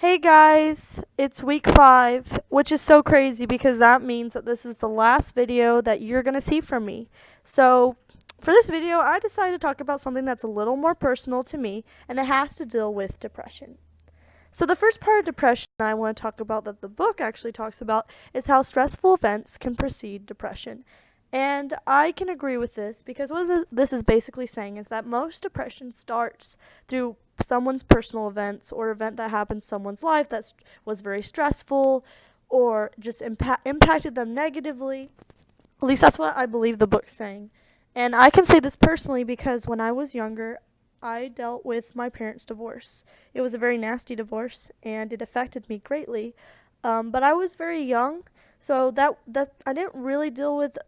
Hey guys, it's week 5, which is so crazy because that means that this is the last video that you're going to see from me. So, for this video, I decided to talk about something that's a little more personal to me, and it has to deal with depression. So, the first part of depression that I want to talk about, that the book actually talks about, is how stressful events can precede depression. And I can agree with this because what this is basically saying is that most depression starts through someone's personal events or event that happened in someone's life that was very stressful or just impacted them negatively. At least that's what I believe the book's saying. And I can say this personally because when I was younger, I dealt with my parents' divorce. It was a very nasty divorce and it affected me greatly. But I was very young, so that I didn't really deal with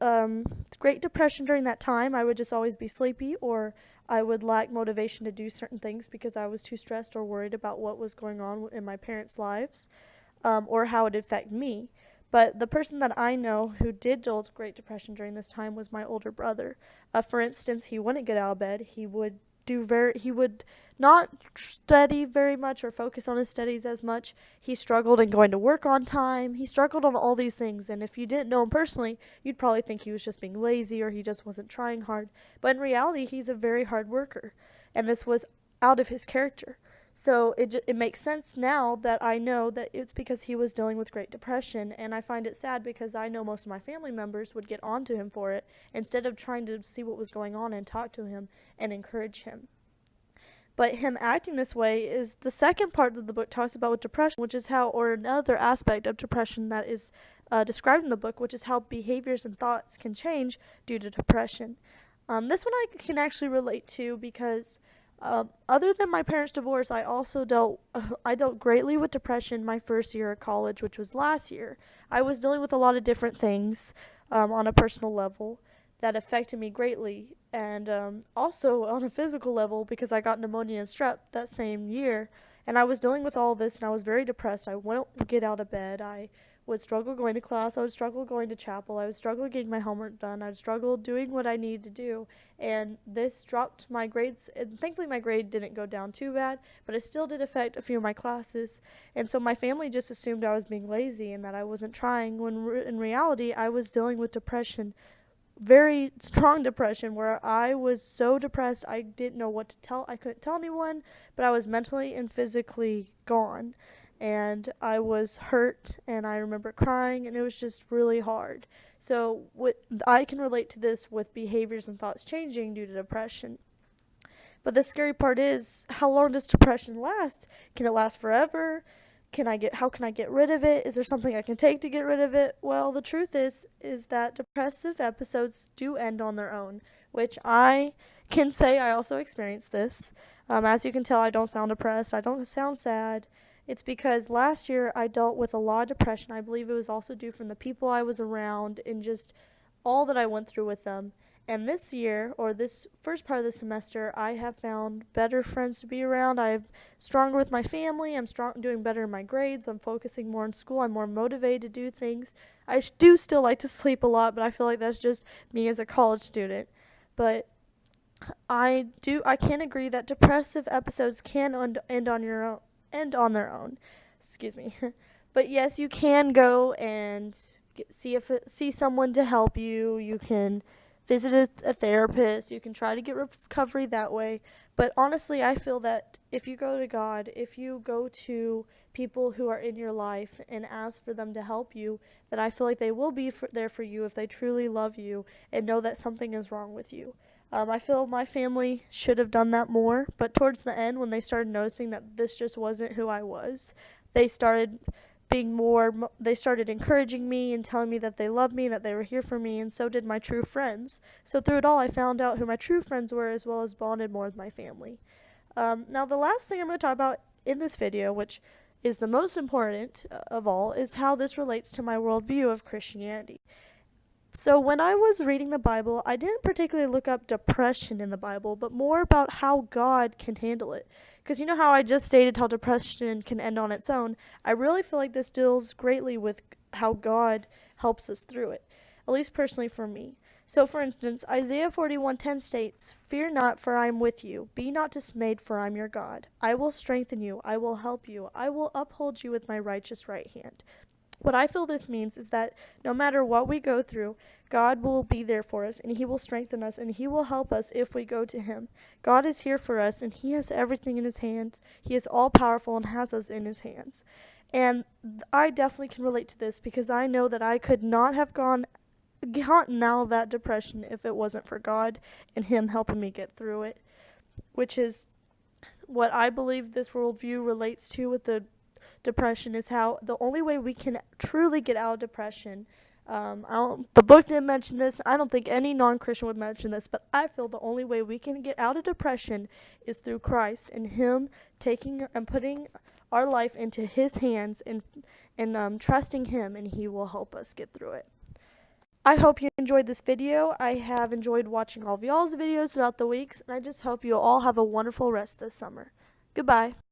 Great Depression during that time. I would just always be sleepy, or I would lack motivation to do certain things because I was too stressed or worried about what was going on in my parents' lives, or how it affected me. But the person that I know who did deal with Great Depression during this time was my older brother. For instance, he wouldn't get out of bed. He would not study very much or focus on his studies as much. He struggled in going to work on time. He struggled on all these things, and if you didn't know him personally, you'd probably think he was just being lazy or he just wasn't trying hard. But in reality, he's a very hard worker, and this was out of his character. So it makes sense now that I know that it's because he was dealing with Great Depression, and I find it sad because I know most of my family members would get onto him for it instead of trying to see what was going on and talk to him and encourage him. But him acting this way is the second part that the book talks about with depression, which is how, or another aspect of depression that is described in the book, which is how behaviors and thoughts can change due to depression. This one I can actually relate to because other than my parents' divorce, I dealt greatly with depression my first year at college, which was last year. I was dealing with a lot of different things on a personal level that affected me greatly, and also on a physical level because I got pneumonia and strep that same year, and I was dealing with all this, and I was very depressed. I wouldn't get out of bed. I would struggle going to class. I would struggle going to chapel. I would struggle getting my homework done. I would struggle doing what I needed to do, and this dropped my grades. And thankfully, my grade didn't go down too bad, but it still did affect a few of my classes. And so my family just assumed I was being lazy and that I wasn't trying, when in reality, I was dealing with depression, very strong depression, where I was so depressed I didn't know what to tell. I couldn't tell anyone, but I was mentally and physically gone. And I was hurt, and I remember crying, and it was just really hard. So I can relate to this with behaviors and thoughts changing due to depression. But the scary part is, how long does depression last? Can it last forever? How can I get rid of it? Is there something I can take to get rid of it? Well, the truth is that depressive episodes do end on their own, which I can say I also experienced this. As you can tell, I don't sound depressed. I don't sound sad. It's because last year I dealt with a lot of depression. I believe it was also due from the people I was around and just all that I went through with them. And this year, or this first part of the semester, I have found better friends to be around. I'm stronger with my family. I'm doing better in my grades. I'm focusing more in school. I'm more motivated to do things. I do still like to sleep a lot, but I feel like that's just me as a college student. But I can agree that depressive episodes can end on their own. Excuse me. But yes, you can go and see someone to help you. You can visit a therapist. You can try to get recovery that way. But honestly, I feel that if you go to God, if you go to people who are in your life and ask for them to help you, that I feel like they will be there for you if they truly love you and know that something is wrong with you. I feel my family should have done that more, but towards the end, when they started noticing that this just wasn't who I was, they started they started encouraging me and telling me that they loved me, that they were here for me, and so did my true friends. So through it all, I found out who my true friends were, as well as bonded more with my family. Now, the last thing I'm going to talk about in this video, which is the most important of all, is how this relates to my worldview of Christianity. So when I was reading the Bible, I didn't particularly look up depression in the Bible, but more about how God can handle it. Because you know how I just stated how depression can end on its own? I really feel like this deals greatly with how God helps us through it, at least personally for me. So, for instance, Isaiah 41:10 states, "Fear not, for I am with you. Be not dismayed, for I am your God. I will strengthen you. I will help you. I will uphold you with my righteous right hand." What I feel this means is that no matter what we go through, God will be there for us, and He will strengthen us, and He will help us if we go to Him. God is here for us, and He has everything in His hands. He is all powerful and has us in His hands. And I definitely can relate to this because I know that I could not have gotten out of that depression if it wasn't for God and Him helping me get through it, which is what I believe this worldview relates to with the depression, is how the only way we can truly get out of depression. The book didn't mention this. I don't think any non-Christian would mention this, but I feel the only way we can get out of depression is through Christ and Him taking and putting our life into His hands and trusting Him, and He will help us get through it. I hope you enjoyed this video. I have enjoyed watching all of y'all's videos throughout the weeks, and I just hope you all have a wonderful rest this summer. Goodbye.